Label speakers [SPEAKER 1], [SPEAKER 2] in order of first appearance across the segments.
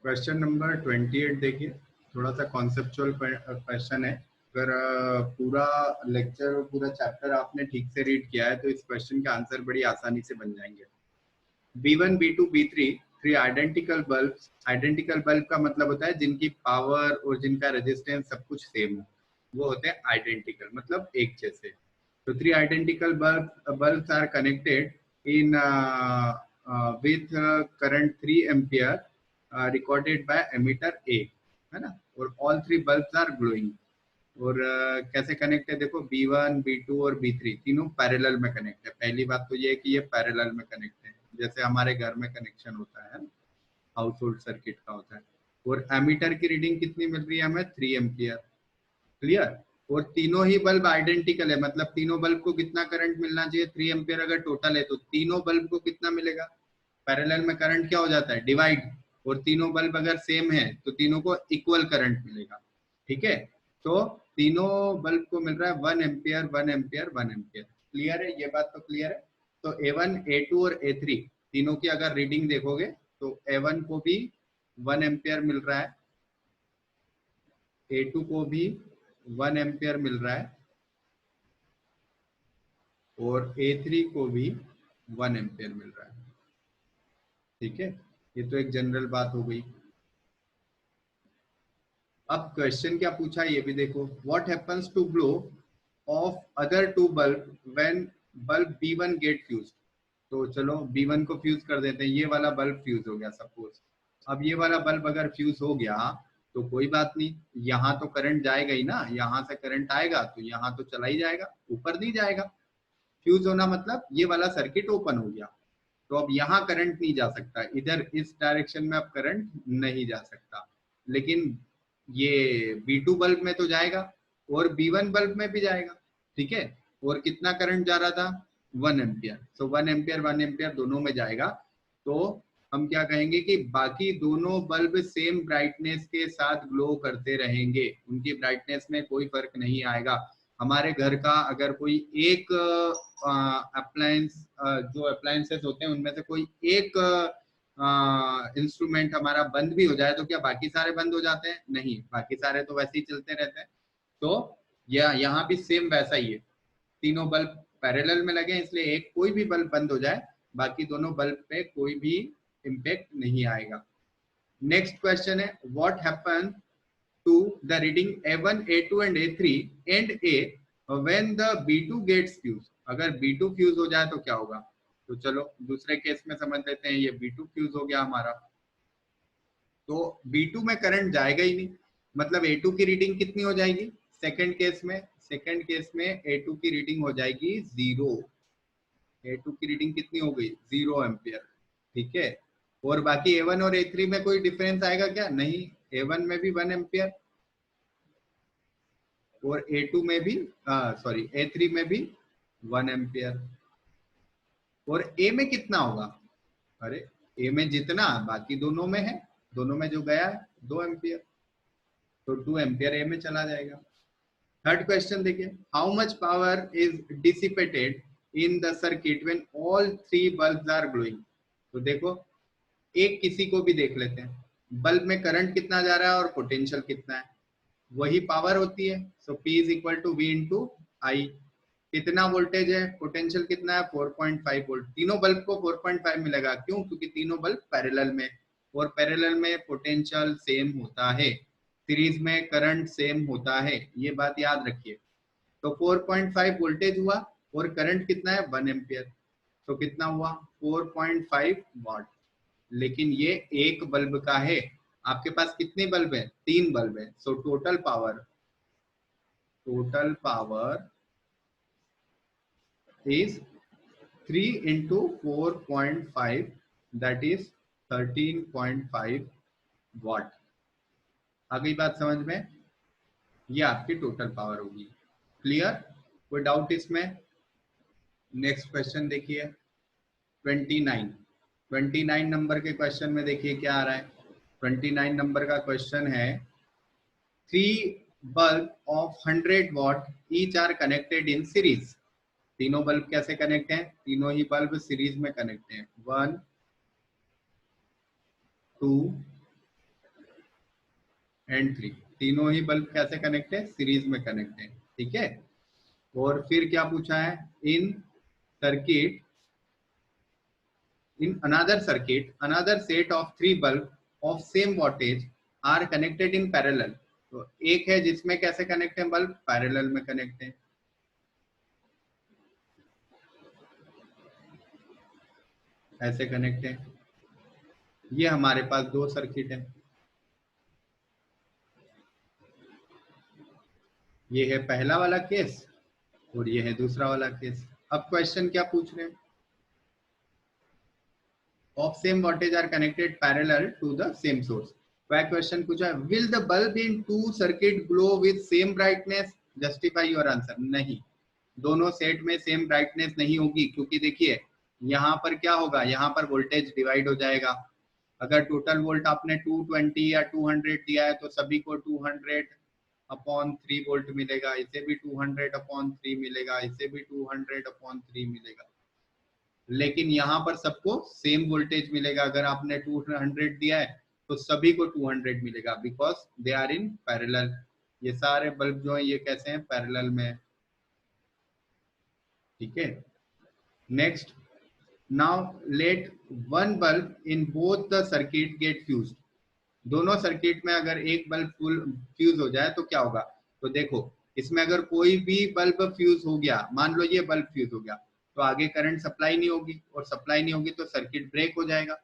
[SPEAKER 1] Question number 28 देखिए, थोड़ा सा कॉन्सेप्चुअल क्वेश्चन है। अगर पूरा लेक्चर और पूरा चैप्टर आपने ठीक से रीड किया है तो इस क्वेश्चन के आंसर बड़ी आसानी से बन जाएंगे। B1, B2, B3 three identical bulb. Identical bulb का मतलब होता है जिनकी पावर और जिनका रेजिस्टेंस सब कुछ सेम हो, वो होते हैं आइडेंटिकल, मतलब एक जैसे। तो three identical bulbs are connected in with current 3 ampere recorded by emitter A, है ना। और all three bulbs are glowing। और कैसे कनेक्ट है देखो, B1, B2 और B3 तीनों पैरेलल में कनेक्ट है। पहली बात तो ये है कि ये पैरेलल में कनेक्ट है, जैसे हमारे घर में कनेक्शन होता है, हाउस होल्ड सर्किट का होता है। और एमीटर की रीडिंग कितनी मिल रही है हमें, 3 एम्पियर। क्लियर। और तीनों ही बल्ब आइडेंटिकल है, मतलब तीनों बल्ब को कितना करंट मिलना चाहिए, 3 एम्पियर अगर टोटल है तो तीनों बल्ब को कितना मिलेगा। पैरेलल में करंट क्या हो जाता है, डिवाइड। और तीनों बल्ब अगर सेम है तो तीनों को इक्वल करंट मिलेगा। ठीक है, तो तीनों बल्ब को मिल रहा है 1 एम्पियर 1 एम्पियर 1 एम्पियर। क्लियर है, ये बात तो क्लियर है। तो A1, A2 और A3 तीनों की अगर रीडिंग देखोगे तो A1 को भी 1 एम्पियर मिल रहा है, A2 को भी 1 एम्पियर मिल रहा है, और A3 को भी 1 एम्पियर मिल रहा है। ठीक है, ये तो एक जनरल बात हो गई। अब क्वेश्चन क्या पूछा ये भी देखो, what happens to glow of other two bulb when bulb B1 get fused. तो चलो B1 को फ्यूज कर देते हैं, ये वाला बल्ब फ्यूज हो गया सपोज। अब ये वाला बल्ब अगर फ्यूज हो गया तो कोई बात नहीं, यहाँ तो करंट जाएगा ही ना, यहाँ से करंट आएगा तो यहाँ तो चला ही जाएगा, ऊपर नहीं जाएगा। फ्यूज होना मतलब ये वाला सर्किट ओपन हो गया, तो अब यहाँ करंट नहीं जा सकता, इधर इस डायरेक्शन में अब करंट नहीं जा सकता। लेकिन ये B2 बल्ब में तो जाएगा और B1 बल्ब में भी जाएगा। ठीक है, और कितना करंट जा रहा था, 1 एम्पियर। सो 1 एम्पियर 1 एम्पियर दोनों में जाएगा। तो हम क्या कहेंगे कि बाकी दोनों बल्ब सेम ब्राइटनेस के साथ ग्लो करते रहेंगे, उनकी ब्राइटनेस में कोई फर्क नहीं आएगा। हमारे घर का अगर कोई एक अप्लायंस, जो अप्लायंसेस होते हैं उनमें से कोई एक इंस्ट्रूमेंट हमारा बंद भी हो जाए तो क्या बाकी सारे बंद हो जाते हैं, नहीं, बाकी सारे तो वैसे ही चलते रहते हैं। तो यहाँ भी सेम वैसा ही है, तीनों बल्ब पैरेलल में लगे इसलिए एक कोई भी बल्ब बंद हो जाए बाकी दोनों बल्ब पे कोई भी इम्पैक्ट नहीं आएगा। नेक्स्ट क्वेश्चन है, what happen to the reading A1, A2 and A3 and A when the B2 gets fused। अगर B2 फ्यूज हो जाए तो क्या होगा, तो चलो दूसरे केस में समझ लेते हैं। ये B2 फ्यूज हो गया हमारा, तो B2 में करंट जाएगा ही नहीं, मतलब A2 की रीडिंग कितनी हो जाएगी सेकंड केस में। सेकंड केस में A2 की रीडिंग हो जाएगी 0। A2 की रीडिंग कितनी हो गई, 0 एम्पियर। ठीक है, और बाकी A1 और A3 में कोई डिफरेंस आएगा क्या, नहीं, A1 में भी 1 एम्पियर और A2 में भी सॉरी A3 में भी 1 एम्पियर। और A में कितना होगा, अरे A में जितना बाकी दोनों में है, दोनों में जो गया है 2 एम्पियर, तो 2 एम्पियर A में चला जाएगा। थर्ड क्वेश्चन देखिए, how much power is dissipated in the circuit when all three bulbs are glowing. तो देखो एक किसी को भी देख लेते हैं, बल्ब में करंट कितना जा रहा है और पोटेंशियल कितना है, वही पावर होती है। So P is equal to V into I. कितना वोल्टेज है, पोटेंशियल कितना है 4.5 वोल्ट। तीनों बल्ब को 4.5 मिलेगा, क्यों, क्योंकि तीनों बल्ब पैरेलल में, और पैरेलल में पोटेंशियल सेम होता है, सीरीज में करंट सेम होता है, ये बात याद रखिए। तो 4.5 वोल्टेज हुआ और करंट कितना है 1 एम्पियर, तो कितना हुआ 4.5 वाट। लेकिन ये एक बल्ब का है, आपके पास कितने बल्ब है, 3 बल्ब है। So total power is 3 into 4.5, that is 13.5 watt। आ गई बात समझ में, ये आपकी टोटल पावर होगी। क्लियर, कोई डाउट इसमें। नेक्स्ट क्वेश्चन देखिए 29 नंबर के क्वेश्चन में देखिए क्या आ रहा है। 29 नंबर का क्वेश्चन है, 3 bulb of 100 watt each are connected in series। तीनों बल्ब कैसे कनेक्ट हैं, तीनों ही बल्ब सीरीज में कनेक्ट हैं, 1 2 एंड 3, तीनों ही बल्ब कैसे कनेक्ट है, सीरीज में कनेक्ट है, ठीक है। और फिर क्या पूछा है, इन circuit, in another circuit another set of 3 bulb of same wattage are connected in parallel। तो एक है जिसमें कैसे कनेक्ट है बल्ब, पैरेलल में कनेक्ट है, ऐसे कनेक्ट है। ये हमारे पास 2 सर्किट है, ये है पहला वाला केस और ये है दूसरा वाला केस। अब क्वेश्चन क्या पूछ रहे हैं, of same wattage are connected parallel to the same source। वह क्वेश्चन पूछा है, will the bulb in two circuit glow with same brightness, justify your answer। नहीं, दोनों सेट में सेम ब्राइटनेस नहीं होगी, क्योंकि देखिए यहाँ पर क्या होगा, यहाँ पर वोल्टेज डिवाइड हो जाएगा। अगर टोटल वोल्ट आपने 220 या 200 दिया है तो सभी को 200 अपॉन 3 वोल्ट मिलेगा, इसे भी 200 अपॉन 3 मिलेगा, इसे भी 200 अपॉन 3 मिलेगा। लेकिन यहाँ पर सबको सेम वोल्टेज मिलेगा। अगर आपने 200 दिया है तो सभी को 200 मिलेगा, because they are in parallel. ये सारे बल्ब जो है ये कैसे हैं, पैरेलल में, ठीक है। Next, now let one bulb in both the circuit get fused. दोनों सर्किट में अगर एक बल्ब फुल फ्यूज हो जाए तो क्या होगा, तो देखो इसमें अगर कोई भी बल्ब फ्यूज हो गया, मान लो ये बल्ब फ्यूज हो गया, तो आगे करंट सप्लाई नहीं होगी, और सप्लाई नहीं होगी तो सर्किट ब्रेक हो जाएगा।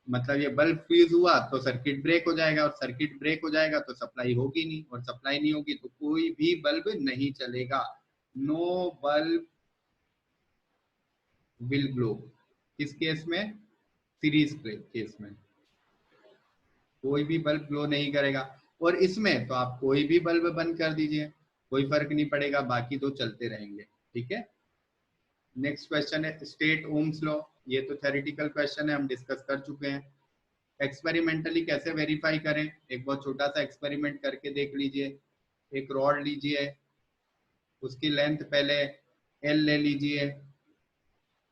[SPEAKER 1] मतलब ये बल्ब फ्यूज हुआ तो सर्किट ब्रेक हो जाएगा, और सर्किट ब्रेक हो जाएगा तो सप्लाई होगी नहीं, और सप्लाई नहीं होगी तो कोई भी बल्ब नहीं चलेगा। No bulb will glow. किस केस में, सीरीज केस में कोई भी बल्ब ग्लो नहीं करेगा। और इसमें तो आप कोई भी बल्ब बंद कर दीजिए, कोई फर्क नहीं पड़ेगा, बाकी तो चलते रहेंगे, ठीक है। नेक्स्ट क्वेश्चन है स्टेट ओम्स लॉ। ये तो थ्योरेटिकल क्वेश्चन है, हम डिस्कस कर चुके हैं। एक्सपेरिमेंटली कैसे वेरीफाई करें, एक बहुत छोटा सा एक्सपेरिमेंट करके देख लीजिए। एक रॉड लीजिए, उसकी लेंथ पहले एल ले लीजिए,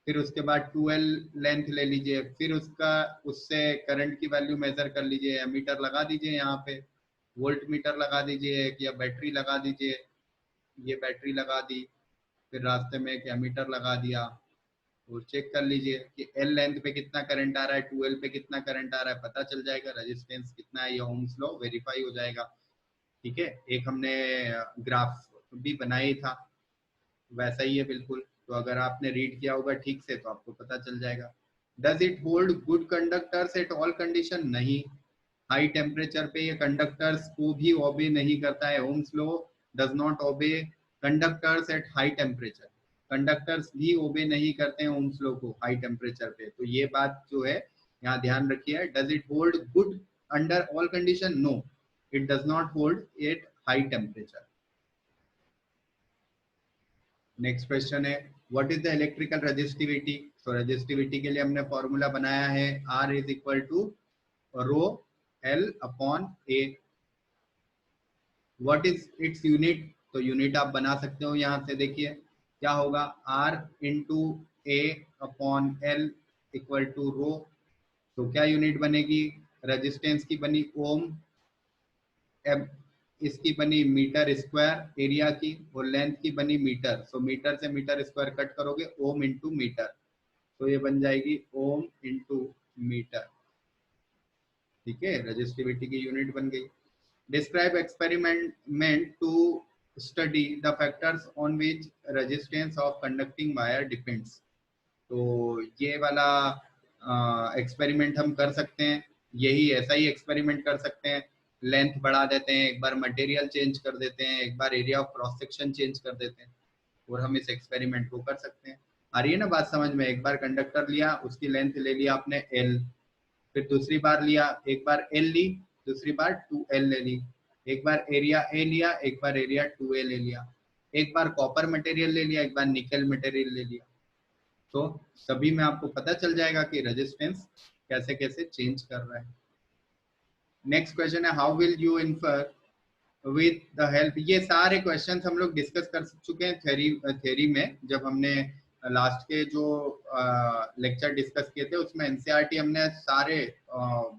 [SPEAKER 1] फिर उसके बाद 2L लेंथ ले लीजिए, फिर उसका उससे करंट की वैल्यू मेजर कर लीजिए, एमीटर लगा दीजिए, यहाँ पे वोल्ट मीटर लगा दीजिए, या बैटरी लगा दीजिए, ये बैटरी लगा दी, फिर रास्ते में एक एमीटर लगा दिया, और चेक कर लीजिए कि एल लेंथ पे कितना करंट आ रहा है, 2L पे कितना करंट आ रहा है, पता चल जाएगा। रेजिस्टेंस कितना है, ये ओम्स लॉ वेरीफाई हो जाएगा, ठीक है। एक हमने ग्राफ भी बनाया था, वैसा ही है बिल्कुल। तो अगर आपने रीड किया होगा ठीक से तो आपको पता चल जाएगा। Does it hold good conductors at all condition, नहीं, हाई टेम्परेचर पे ये कंडक्टर्स को भी ओबे नहीं करता है। Ohm's law does not obey conductors at high temperature, conductors भी ओबे नहीं करते हैं ओम्स लॉ को हाई टेम्परेचर पे। तो ये बात जो है यहाँ ध्यान रखिए। Does it hold good under all condition, no, it does not hold at high temperature. Next question है what is the electrical resistivity. तो रेजिस्टिविटी के लिए हमने फॉर्मूला बनाया है R is equal to rho L upon A। What is its unit, तो unit आप बना सकते हो यहाँ से, देखिए क्या होगा, R into A upon L equal to rho. तो क्या यूनिट बनेगी, रेजिस्टेंस की बनी ओम, इसकी बनी मीटर स्क्वायर एरिया की, और लेंथ की बनी मीटर। सो मीटर से मीटर स्क्वायर कट करोगे, ओम इंटू मीटर, तो ये बन जाएगी ओम इंटू मीटर, ठीक है। रेजिस्टिविटी की यूनिट बन गई। Describe experiment to study the factors on which resistance of conducting wire depends. तो ये वाला एक्सपेरिमेंट हम कर सकते हैं, यही ऐसा ही एक्सपेरिमेंट कर सकते हैं। लेंथ बढ़ा देते हैं, एक बार मटेरियल चेंज कर देते हैं, एक बार area of cross section change कर देते हैं, और हम इस एक्सपेरिमेंट को कर सकते हैं। आ रही है ना बात समझ में। एक बार कंडक्टर लिया, उसकी लेंथ ले लिया आपने L, फिर दूसरी बार लिया, एक बार L ली, दूसरी बार 2L ले ली, एक बार एरिया A लिया, एक बार एरिया 2A ले लिया, एक बार कॉपर मटेरियल ले लिया, एक बार निकल मटेरियल ले लिया। तो सभी में आपको पता चल जाएगा कि रेजिस्टेंस कैसे कैसे चेंज कर रहा है। नेक्स्ट क्वेश्चन है how will you infer with the help. ये सारे क्वेश्चंस हम लोग डिस्कस कर चुके हैं थ्योरी में, जब हमने लास्ट के जो लेक्चर डिस्कस किए थे उसमें एनसीईआरटी हमने सारे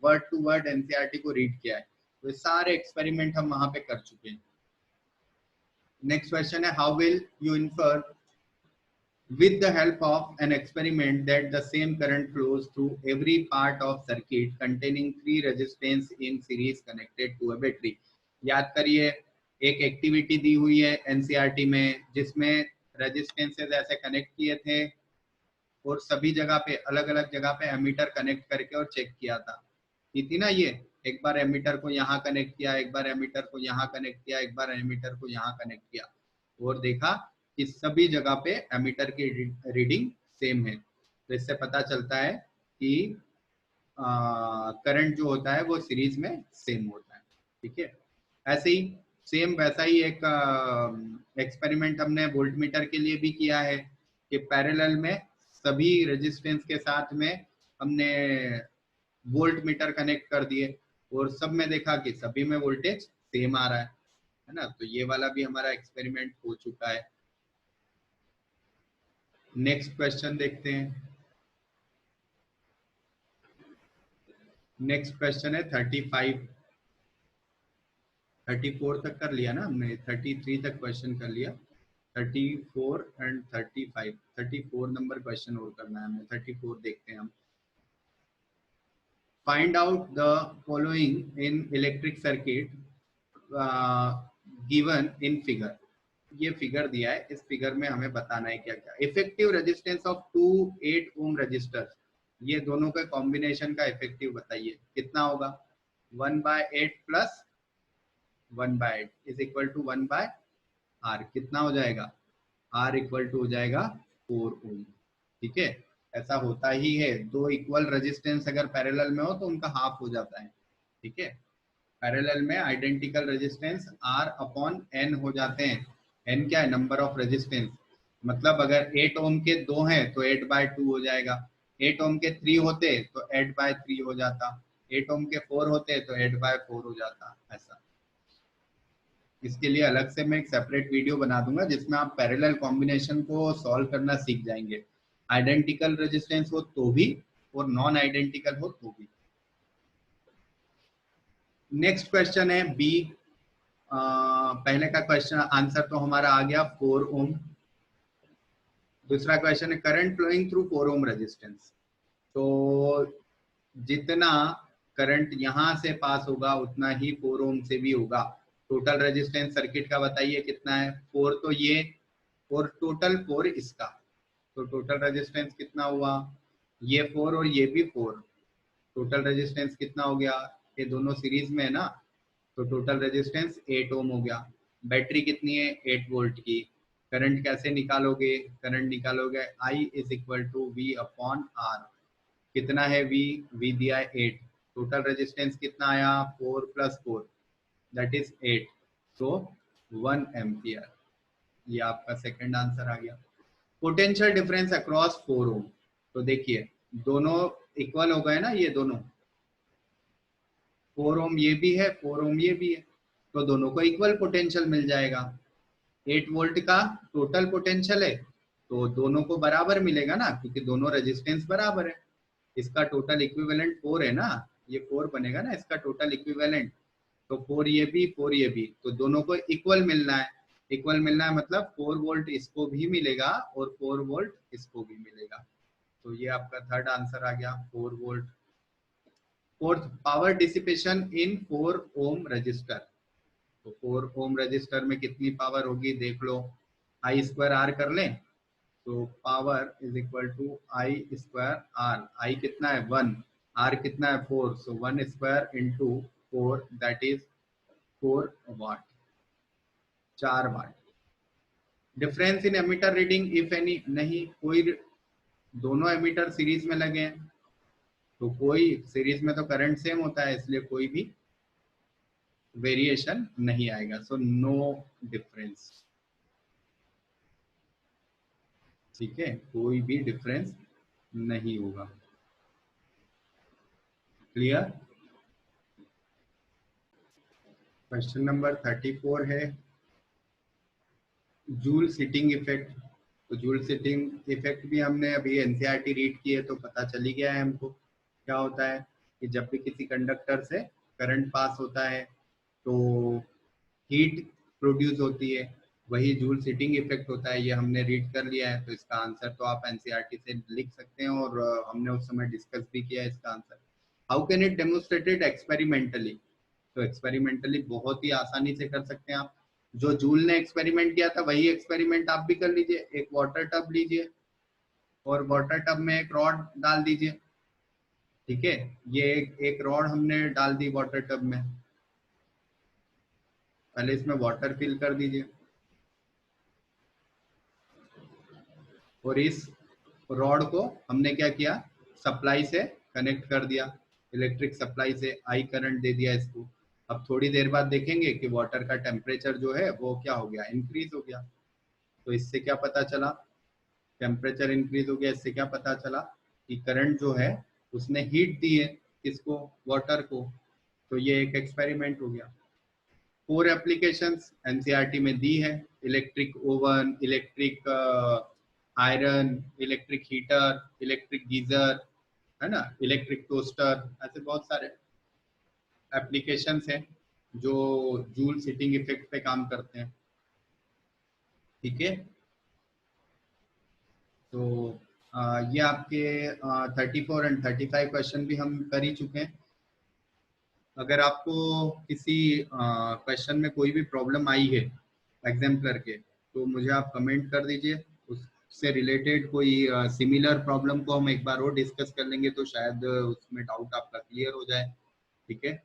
[SPEAKER 1] वर्ड टू वर्ड एनसीईआरटी को रीड किया है। तो ये सारे एक्सपेरिमेंट हम वहां पे कर चुके हैं। नेक्स्ट क्वेश्चन है, how will you infer with the help of an experiment that the same current flows through every part of circuit containing 3 resistance in series connected to a battery। याद करिए, एक एक्टिविटी दी हुई है NCERT में जिसमें resistances ऐसे connect किए थे और सभी जगह पे अलग अलग जगह पे एमीटर कनेक्ट करके और चेक किया था। ये थी ना, ये एक बार एमीटर को यहाँ कनेक्ट किया, एक बार एमीटर को यहाँ कनेक्ट किया, एक बार एमीटर को यहाँ कनेक्ट किया और देखा कि सभी जगह पे एमीटर की रीडिंग सेम है। तो इससे पता चलता है कि करंट जो होता है वो सीरीज में सेम होता है। ठीक है, ऐसे ही सेम वैसा ही एक एक्सपेरिमेंट हमने वोल्टमीटर के लिए भी किया है कि पैरेलल में सभी रेजिस्टेंस के साथ में हमने वोल्ट मीटर कनेक्ट कर दिए और सब में देखा कि सभी में वोल्टेज सेम आ रहा है ना। तो ये वाला भी हमारा एक्सपेरिमेंट हो चुका है। नेक्स्ट क्वेश्चन देखते हैं। नेक्स्ट क्वेश्चन है 35, 34 तक कर लिया ना हमने, 33 तक क्वेश्चन कर लिया, 34 एंड 35, 34 नंबर क्वेश्चन और करना है हमें। 34 देखते हैं हम। Find out the following in electric circuit given in figure. ये फिगर दिया है, इस फिगर में हमें बताना है क्या क्या। Effective resistance of 2 8 ohm resistor, ये दोनों के कॉम्बिनेशन का इफेक्टिव बताइए कितना होगा। 1/8 plus 1/8 is equal to 1/r। कितना हो जाएगा, r इक्वल टू हो जाएगा 4 ओम। ठीक है, ऐसा होता ही है, दो इक्वल रेजिस्टेंस अगर पैरेलल में हो तो उनका हाफ हो जाता है। ठीक है, पैरेलल में identical resistance r upon n हो जाते हैं। n क्या है, नंबर ऑफ रेजिस्टेंस। मतलब अगर 8 ओम के 2 हैं तो 8/2 हो जाएगा, 8 ओम के 3 होते तो 8/3 हो जाता, 8 ओम के 4 होते तो 8/4 हो जाता। ऐसा, इसके लिए अलग से मैं एक सेपरेट वीडियो बना दूंगा जिसमें आप पैरेलल कॉम्बिनेशन को सॉल्व करना सीख जाएंगे, आइडेंटिकल रेजिस्टेंस हो तो भी और नॉन आइडेंटिकल हो तो भी। नेक्स्ट क्वेश्चन है बी। पहले का क्वेश्चन आंसर तो हमारा आ गया 4 ओम। दूसरा क्वेश्चन है current flowing through 4 ohm resistance. तो जितना करंट यहां से पास होगा उतना ही 4 ओम से भी होगा। टोटल रेजिस्टेंस सर्किट का बताइए कितना है, 4 तो ये और टोटल 4 इसका, तो टोटल रेजिस्टेंस कितना हुआ, ये 4 और ये भी 4, टोटल रेजिस्टेंस कितना हो गया, ये दोनों सीरीज में है ना, तो टोटल रेजिस्टेंस 8 ओम हो गया। बैटरी कितनी है, 8 वोल्ट की। करंट कैसे निकालोगे, करंट निकालोगे I is equal to V upon R। कितना है V, V दिया है 8, टोटल रेजिस्टेंस कितना आया 4 plus 4 that is 8, so 1 ampere. ये आपका सेकंड आंसर आ गया। पोटेंशियल डिफरेंस अक्रॉस 4 ओम, तो देखिए दोनों इक्वल हो गए ना, ये दोनों 4 ओम ये भी है 4 ओम ये भी है, तो दोनों को इक्वल पोटेंशियल मिल जाएगा। 8 वोल्ट का टोटल पोटेंशियल है तो दोनों को बराबर मिलेगा ना, क्योंकि दोनों रेजिस्टेंस बराबर है। इसका टोटल इक्विवेलेंट 4 है ना, ये 4 बनेगा ना इसका टोटल इक्विवेलेंट, तो 4 ये भी 4 ये भी, तो दोनों को इक्वल मिलना है। इक्वल मिलना है मतलब 4 वोल्ट इसको भी मिलेगा और 4 वोल्ट इसको भी मिलेगा। तो ये आपका थर्ड आंसर आ गया 4 volt. Fourth, power dissipation in 4 ohm resistor. तो 4 ओम रजिस्टर में कितनी पावर होगी देख लो, आई स्क्वायर आर कर लें, तो power is equal to I square R. I कितना है 1, आर कितना है 4, so 1 square into 4 that is 4 watt, 4 watt. Difference in ammeter reading if any, नहीं कोई, दोनों एमीटर सीरीज में लगे हैं तो कोई, सीरीज में तो करंट सेम होता है इसलिए कोई भी वेरिएशन नहीं आएगा, सो नो डिफरेंस। ठीक है, कोई भी डिफरेंस नहीं होगा। क्लियर। क्वेश्चन नंबर 34 है जूल सीटिंग इफेक्ट। तो जूल सीटिंग इफेक्ट भी हमने अभी एनसीईआरटी रीड की है तो पता चल ही गया है हमको। क्या होता है कि जब भी किसी कंडक्टर से करंट पास होता है तो हीट प्रोड्यूस होती है, वही जूल सीटिंग इफेक्ट होता है। ये हमने रीड कर लिया है, तो इसका आंसर तो आप एनसीईआरटी से लिख सकते हैं, और हमने उस समय डिस्कस भी किया है इसका answer. How can it demonstrated experimentally? तो एक्सपेरिमेंटली बहुत ही आसानी से कर सकते हैं आप। जो जूल ने एक्सपेरिमेंट किया था वही एक्सपेरिमेंट आप भी कर लीजिए। एक वाटर टब लीजिए और वाटर टब में एक रॉड डाल दीजिए, ठीक है। ये एक रॉड हमने डाल दी वाटर टब में, पहले इसमें वाटर फिल कर दीजिए, और इस रॉड को हमने क्या किया, सप्लाई से कनेक्ट कर दिया, इलेक्ट्रिक सप्लाई से आई करंट दे दिया इसको। अब थोड़ी देर बाद देखेंगे कि वाटर का टेम्परेचर जो है वो क्या हो गया, इंक्रीज हो गया। तो इससे क्या पता चला, टेम्परेचर इंक्रीज हो गया, इससे क्या पता चला कि करंट जो है उसने हीट दी है किसको, वाटर को। तो ये एक एक्सपेरिमेंट हो गया। 4 एप्लीकेशंस एनसीईआरटी में दी है, electric oven, electric iron, electric heater, electric geyser, है ना, इलेक्ट्रिक टोस्टर, ऐसे बहुत सारे एप्लीकेशंस हैं जो जूल सीटिंग इफेक्ट पे काम करते हैं, ठीक है। तो ये आपके 34 एंड 35 क्वेश्चन भी हम कर ही चुके हैं। अगर आपको किसी क्वेश्चन में कोई भी प्रॉब्लम आई है एग्जाम्पलर के, तो मुझे आप कमेंट कर दीजिए। उससे रिलेटेड कोई सिमिलर प्रॉब्लम को हम एक बार और डिस्कस कर लेंगे, तो शायद उसमें डाउट आपका क्लियर हो जाए, ठीक है।